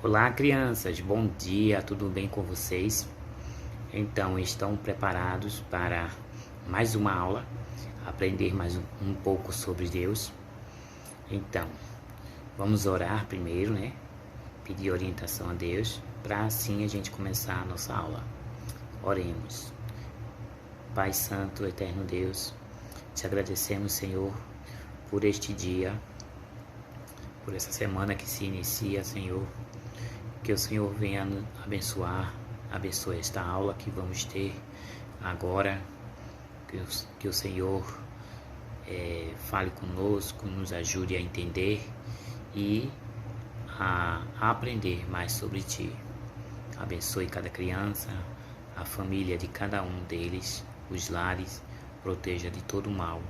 Olá, crianças, bom dia, tudo bem com vocês? Então, estão preparados para mais uma aula, aprender mais um pouco sobre Deus? Então, vamos orar primeiro, né? Pedir orientação a Deus, para assim a gente começar a nossa aula. Oremos. Pai Santo, Eterno Deus, te agradecemos, Senhor, por este dia, por essa semana que se inicia, Senhor. Que o Senhor venha nos abençoar, abençoe esta aula que vamos ter agora, que o Senhor fale conosco, nos ajude a entender e a aprender mais sobre Ti. Abençoe cada criança, a família de cada um deles, os lares, proteja de todo mal.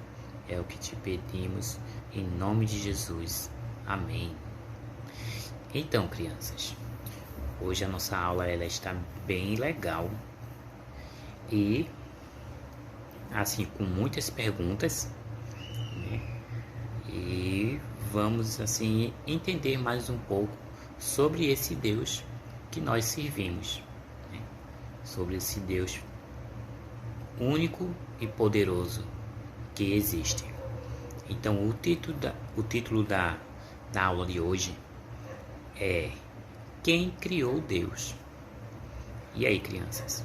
É o que te pedimos, em nome de Jesus. Amém. Então, crianças, hoje a nossa aula ela está bem legal e assim com muitas perguntas, né? E vamos assim entender mais um pouco sobre esse Deus que nós servimos, né? Sobre esse Deus único e poderoso que existe. Então o título da aula de hoje é: quem criou Deus? E aí, crianças,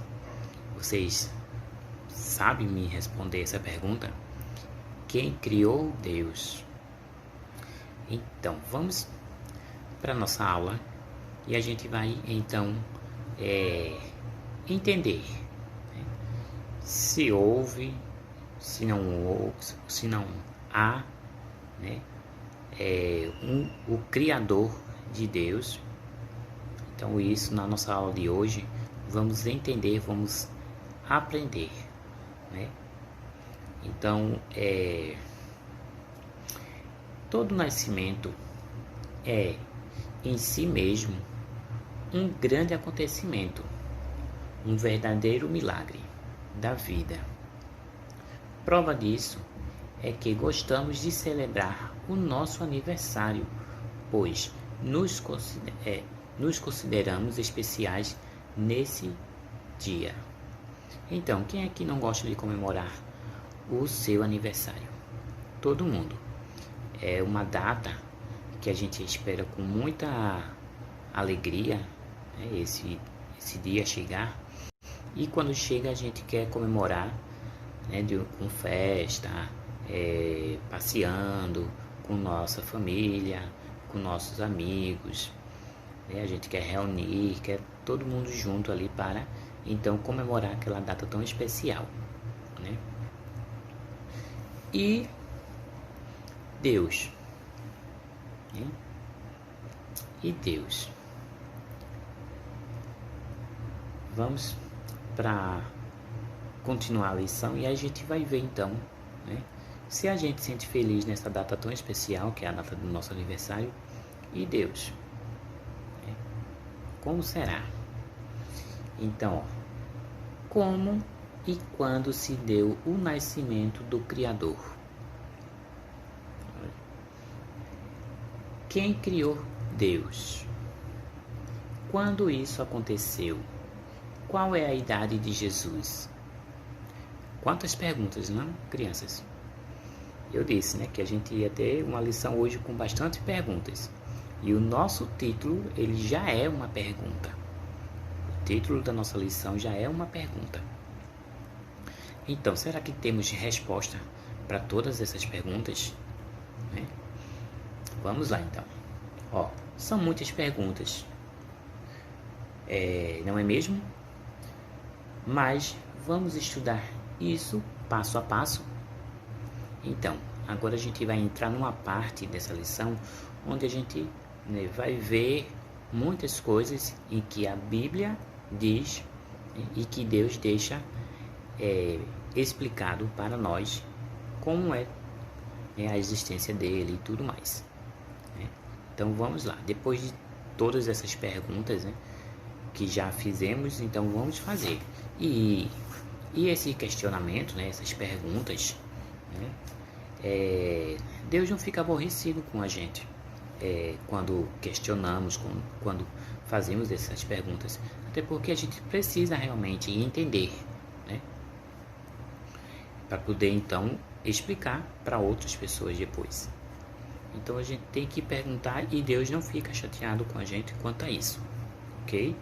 vocês sabem me responder essa pergunta? Quem criou Deus? Então, vamos para a nossa aula e a gente vai, então, entender, né? Se houve, se não há, né? O Criador de Deus. Então isso na nossa aula de hoje vamos entender, vamos aprender, né? Então todo nascimento é em si mesmo um grande acontecimento, um verdadeiro milagre da vida. Prova disso é que gostamos de celebrar o nosso aniversário, pois nos consideramos especiais nesse dia. Então, quem é que não gosta de comemorar o seu aniversário? Todo mundo. É uma data que a gente espera com muita alegria, né, esse dia chegar. E quando chega a gente quer comemorar, né, com festa, passeando com nossa família, com nossos amigos, né? A gente quer reunir, quer todo mundo junto ali para então comemorar aquela data tão especial, né? E Deus, né? E Deus. Vamos para continuar a lição e a gente vai ver então, né, se a gente se sente feliz nessa data tão especial, que é a data do nosso aniversário, e Deus, né? Como será? Então, como e quando se deu o nascimento do Criador? Quem criou Deus? Quando isso aconteceu? Qual é a idade de Jesus? Quantas perguntas, não, crianças? Eu disse, né, que a gente ia ter uma lição hoje com bastante perguntas. E o nosso título, ele já é uma pergunta. O título da nossa lição já é uma pergunta. Então, será que temos resposta para todas essas perguntas, né? Vamos lá, então. São muitas perguntas, não é mesmo? Mas vamos estudar isso passo a passo. Então, agora a gente vai entrar numa parte dessa lição onde a gente, né, vai ver muitas coisas em que a Bíblia diz, né, e que Deus deixa explicado para nós como é, né, a existência dele e tudo mais, né? Então vamos lá, depois de todas essas perguntas, né, que já fizemos, então vamos fazer. E esse questionamento, né, essas perguntas, né, Deus não fica aborrecido com a gente. quando questionamos, quando fazemos essas perguntas. Até porque a gente precisa realmente entender, né? Para poder então explicar para outras pessoas depois. Então a gente tem que perguntar e Deus não fica chateado com a gente quanto a isso, ok?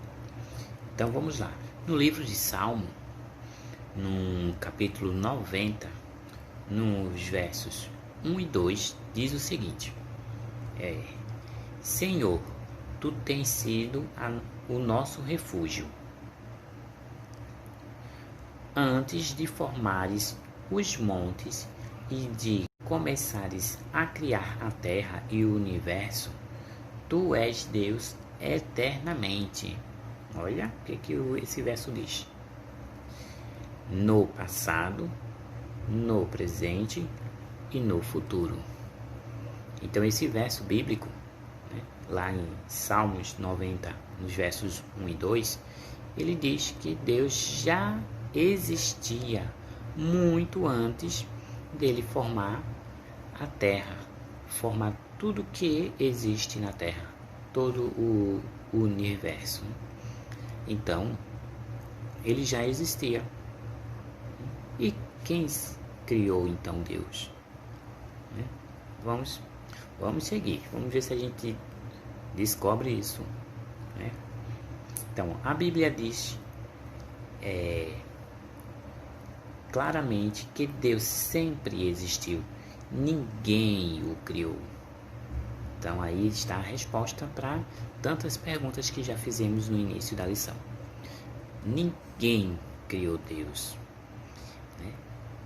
Então vamos lá. No livro de Salmo, no capítulo 90, nos versos 1 e 2, diz o seguinte: Senhor, Tu tens sido o nosso refúgio. Antes de formares os montes e de começares a criar a terra e o universo, Tu és Deus eternamente. Olha o que esse verso diz. No passado, no presente e no futuro. Então esse verso bíblico, né, lá em Salmos 90, nos versos 1 e 2, ele diz que Deus já existia muito antes dele formar a terra, formar tudo que existe na terra, todo o universo. Então, ele já existia. E quem criou então Deus? Vamos seguir, vamos ver se a gente descobre isso, né? Então, a Bíblia diz claramente que Deus sempre existiu, ninguém o criou. Então aí está a resposta para tantas perguntas que já fizemos no início da lição. Ninguém criou Deus, né?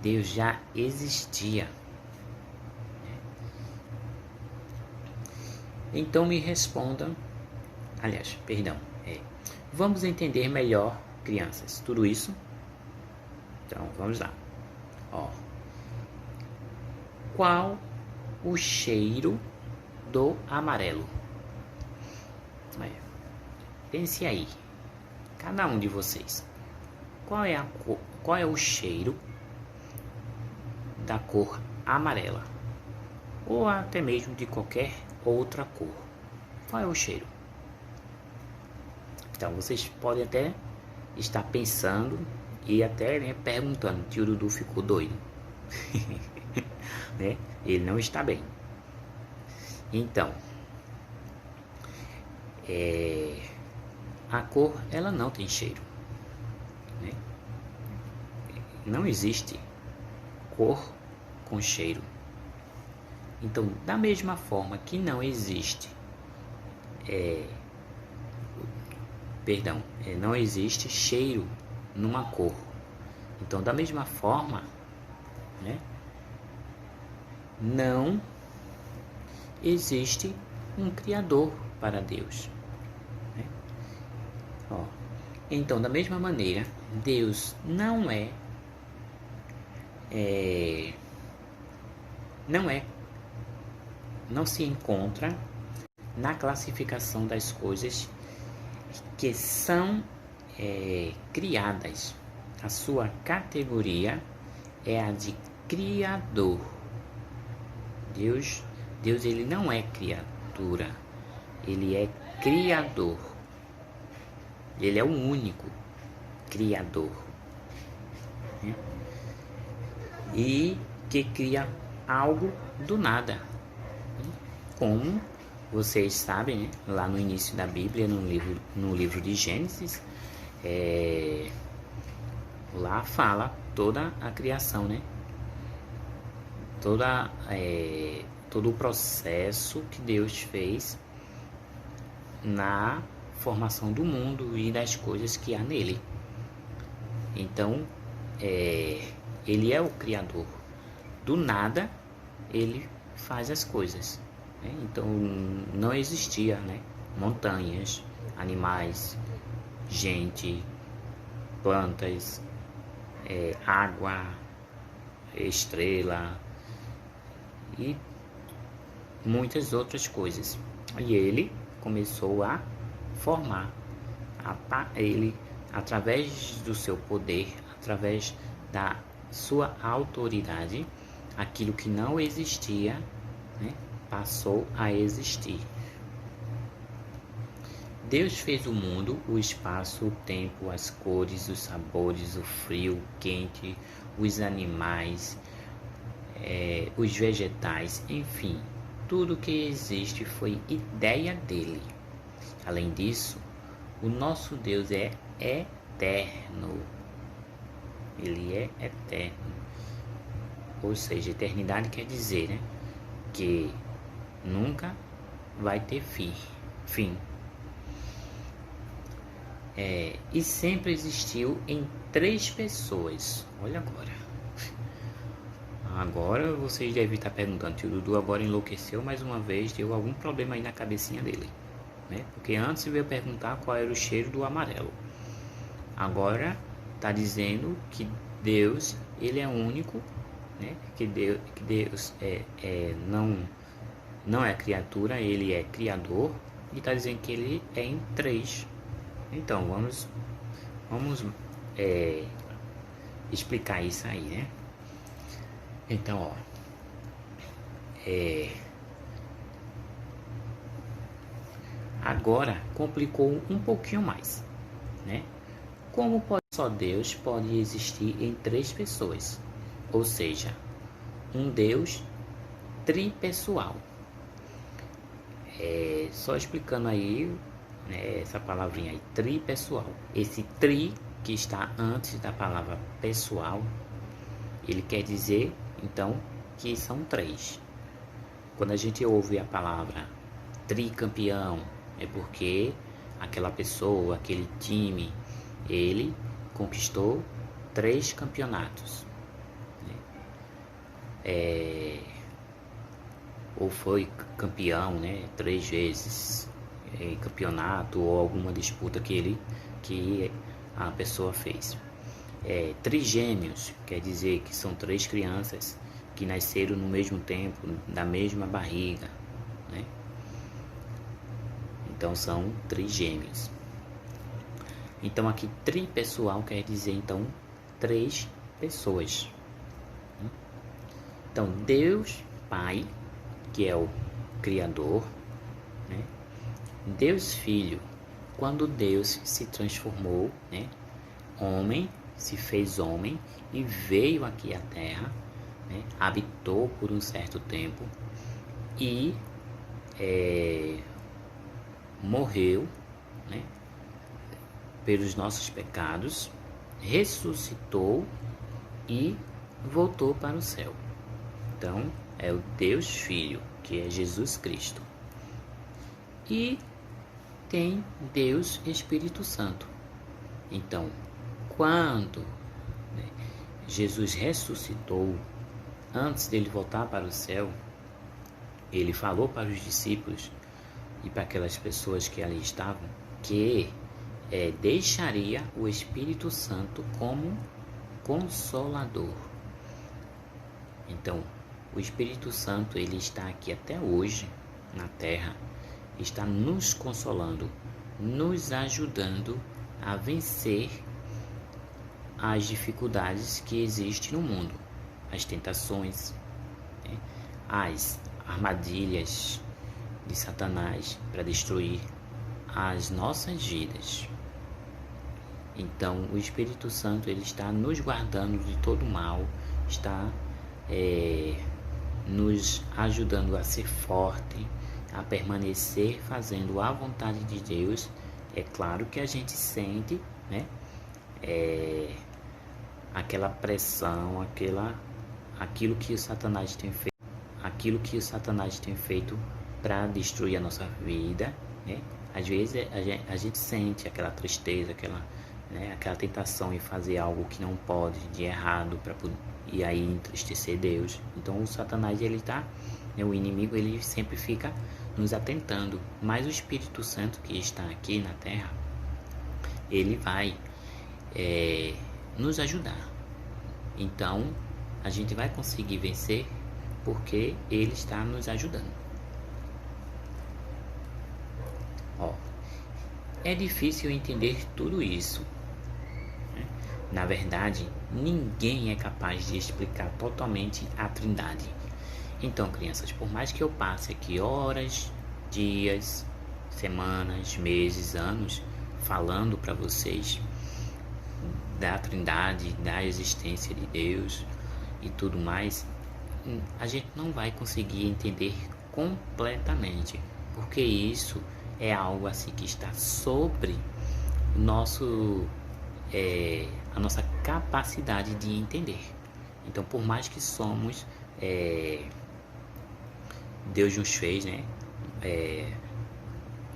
Deus já existia. Então me respondam, vamos entender melhor, crianças, tudo isso? Então vamos lá. Qual o cheiro do amarelo? Pense aí, cada um de vocês. Qual é o cheiro da cor amarela? Ou até mesmo de qualquer outra cor. Qual é o cheiro? Então vocês podem até estar pensando e até, né, perguntando: tio Dudu ficou doido? Né? Ele não está bem. Então, a cor, ela não tem cheiro, né? Não existe cor com cheiro. Então, da mesma forma que não existe não existe cheiro numa cor. Então, da mesma forma, né, não existe um Criador para Deus, né? Então, da mesma maneira, Deus não se encontra na classificação das coisas que são criadas. A sua categoria é a de Criador. Deus ele não é criatura, ele é Criador. Ele é o único Criador, né? E que cria algo do nada. Como vocês sabem, né? Lá no início da Bíblia, no livro de Gênesis, lá fala toda a criação, né? Todo o processo que Deus fez na formação do mundo e das coisas que há nele. Então, ele é o Criador. Do nada, ele faz as coisas, né? Então, não existia, né, montanhas, animais, gente, plantas, água, estrela e muitas outras coisas. E ele começou a formar, ele, através do seu poder, através da sua autoridade, aquilo que não existia, né, passou a existir. Deus fez o mundo, o espaço, o tempo, as cores, os sabores, o frio, o quente, os animais, os vegetais, enfim, tudo que existe foi ideia dele. Além disso, o nosso Deus é eterno. Ele é eterno. Ou seja, eternidade quer dizer, né, que nunca vai ter fim. E sempre existiu em 3 pessoas. Olha agora. Agora vocês devem estar perguntando se o Dudu agora enlouqueceu mais uma vez, deu algum problema aí na cabecinha dele, né? Porque antes veio perguntar qual era o cheiro do amarelo. Agora está dizendo que Deus, ele é único, né? Que Deus não é criatura, ele é criador, e está dizendo que ele é em 3. Então vamos explicar isso aí, né? Então, agora complicou um pouquinho mais, né? Como só Deus pode existir em 3 pessoas, ou seja, um Deus tripessoal. Só explicando aí, né, essa palavrinha aí, tripessoal. Esse tri que está antes da palavra pessoal, ele quer dizer, então, que são 3. Quando a gente ouve a palavra tricampeão, é porque aquela pessoa, aquele time, ele conquistou 3 campeonatos, né? Ou foi campeão, né, 3 vezes em campeonato ou alguma disputa que a pessoa fez. Trigêmeos quer dizer que são 3 crianças que nasceram no mesmo tempo, da mesma barriga, né? Então são trigêmeos. Então aqui tripessoal quer dizer então 3 pessoas. Então Deus Pai, que é o Criador, né? Deus Filho, quando Deus se transformou, né? Homem, se fez homem e veio aqui à Terra, né? Habitou por um certo tempo e morreu, né? Pelos nossos pecados, ressuscitou e voltou para o céu. Então, é o Deus Filho, que é Jesus Cristo. E tem Deus Espírito Santo. Então, quando Jesus ressuscitou, antes dele voltar para o céu, ele falou para os discípulos e para aquelas pessoas que ali estavam que deixaria o Espírito Santo como consolador. Então, o Espírito Santo, ele está aqui até hoje na Terra, está nos consolando, nos ajudando a vencer as dificuldades que existem no mundo, as tentações, né? As armadilhas de Satanás para destruir as nossas vidas. Então, o Espírito Santo, ele está nos guardando de todo mal, está nos ajudando a ser forte, a permanecer fazendo a vontade de Deus. É claro que a gente sente, né, aquela pressão, aquilo que o Satanás tem feito para destruir a nossa vida, né? Às vezes a gente sente aquela tristeza, aquela tentação em fazer algo que não pode, de errado, e aí entristecer Deus. Então o Satanás, o inimigo, ele sempre fica nos atentando, mas o Espírito Santo que está aqui na Terra, ele vai nos ajudar. Então a gente vai conseguir vencer porque ele está nos ajudando. É difícil entender tudo isso, né? Na verdade, ninguém é capaz de explicar totalmente a Trindade. Então, crianças, por mais que eu passe aqui horas, dias, semanas, meses, anos falando para vocês da Trindade, da existência de Deus e tudo mais, a gente não vai conseguir entender completamente, porque isso é algo assim que está sobre nosso a nossa capacidade de entender. Então, por mais que somos Deus nos fez, né,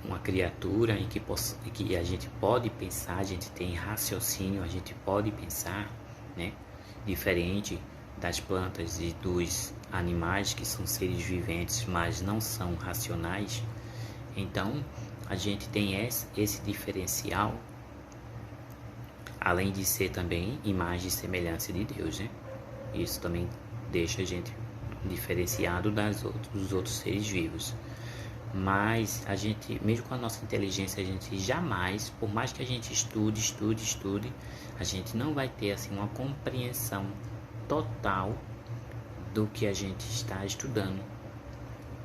uma criatura em que a gente pode pensar, a gente tem raciocínio, a gente pode pensar, né, diferente das plantas e dos animais, que são seres viventes, mas não são racionais. Então, a gente tem esse diferencial, além de ser também imagem e semelhança de Deus, né? Isso também deixa a gente diferenciado dos outros seres vivos. Mas a gente, mesmo com a nossa inteligência, a gente jamais, por mais que a gente estude, a gente não vai ter assim uma compreensão total do que a gente está estudando,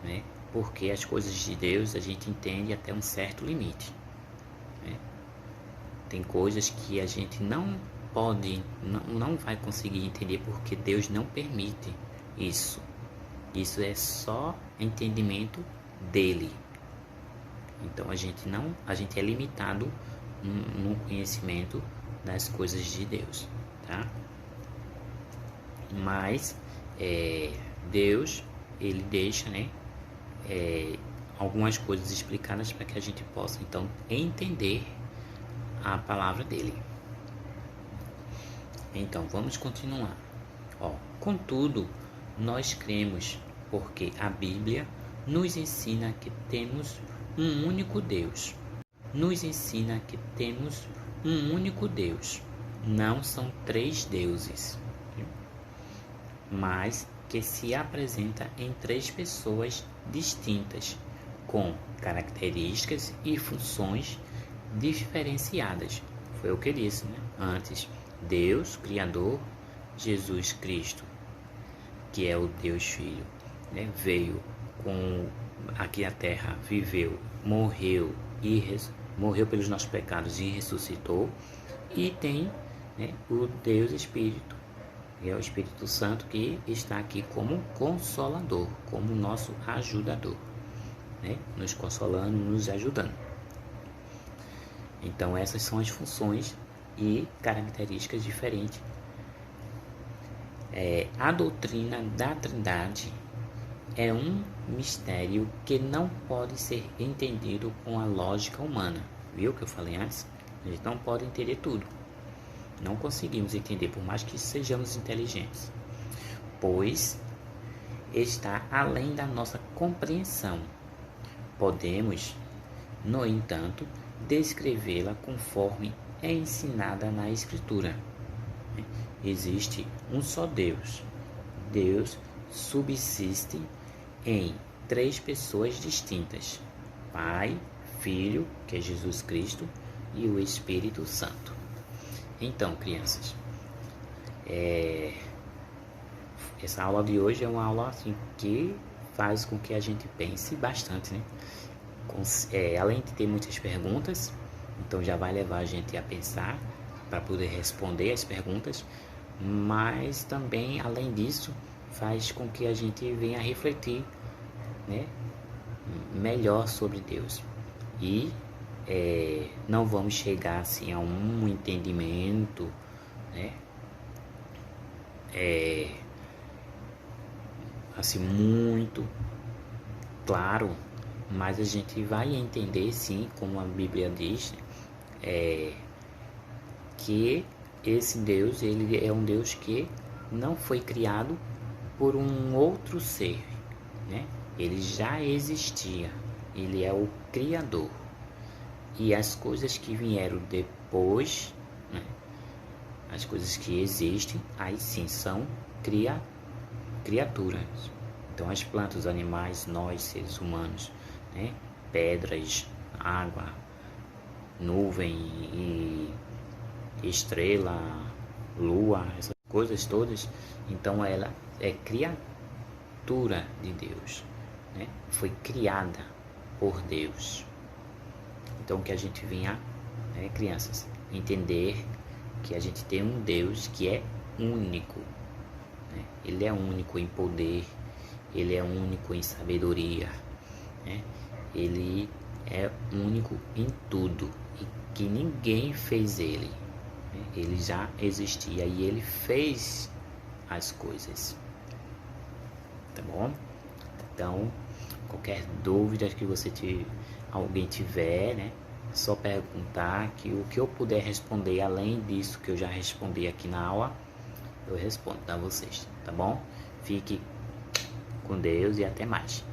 né? Porque as coisas de Deus a gente entende até um certo limite, né? Tem coisas que a gente não pode, não vai conseguir entender porque Deus não permite isso. Isso é só entendimento dele. Então a gente é limitado no conhecimento das coisas de Deus, tá? Mas Deus, ele deixa, né, algumas coisas explicadas para que a gente possa então entender a palavra dele. Então vamos continuar. Contudo, nós cremos porque a Bíblia nos ensina que temos um único Deus. Nos ensina que temos um único Deus. Não são três deuses, mas que se apresenta em três pessoas distintas, com características e funções diferenciadas. Foi o que disse, né, antes. Deus, Criador, Jesus Cristo, que é o Deus Filho, né, veio aqui à Terra, viveu, morreu pelos nossos pecados e ressuscitou. E tem, né, o Deus Espírito, que é o Espírito Santo, que está aqui como consolador, como nosso ajudador, né, nos consolando, nos ajudando. Então essas são as funções e características diferentes. A doutrina da Trindade é um mistério que não pode ser entendido com a lógica humana. Viu o que eu falei antes? A gente não pode entender tudo. Não conseguimos entender, por mais que sejamos inteligentes, pois está além da nossa compreensão. Podemos, no entanto, descrevê-la conforme é ensinada na Escritura. Existe um só Deus. Deus subsiste em três pessoas distintas: Pai, Filho, que é Jesus Cristo, e o Espírito Santo. Então, crianças, essa aula de hoje é uma aula assim, que faz com que a gente pense bastante, né? Além de ter muitas perguntas, então já vai levar a gente a pensar para poder responder as perguntas, mas também, além disso, faz com que a gente venha a refletir, né, melhor sobre Deus. E não vamos chegar assim a um entendimento, né, assim muito claro, mas a gente vai entender, sim, como a Bíblia diz, que esse Deus, ele é um Deus que não foi criado por um outro ser, né? Ele já existia, ele é o Criador. E as coisas que vieram depois, né, as coisas que existem, aí sim são criaturas. Então as plantas, os animais, nós, seres humanos, né, pedras, água, nuvem e estrela, lua, essas coisas todas, então ela é criatura de Deus, né? Foi criada por Deus. Então que a gente venha, né, crianças, entender que a gente tem um Deus que é único, né? Ele é único em poder, ele é único em sabedoria, né? Ele é único em tudo e que ninguém fez ele, né? Ele já existia e ele fez as coisas, tá bom? Então, qualquer dúvida que alguém tiver, né? Só perguntar, que o que eu puder responder além disso que eu já respondi aqui na aula, eu respondo a vocês, tá bom? Fique com Deus e até mais.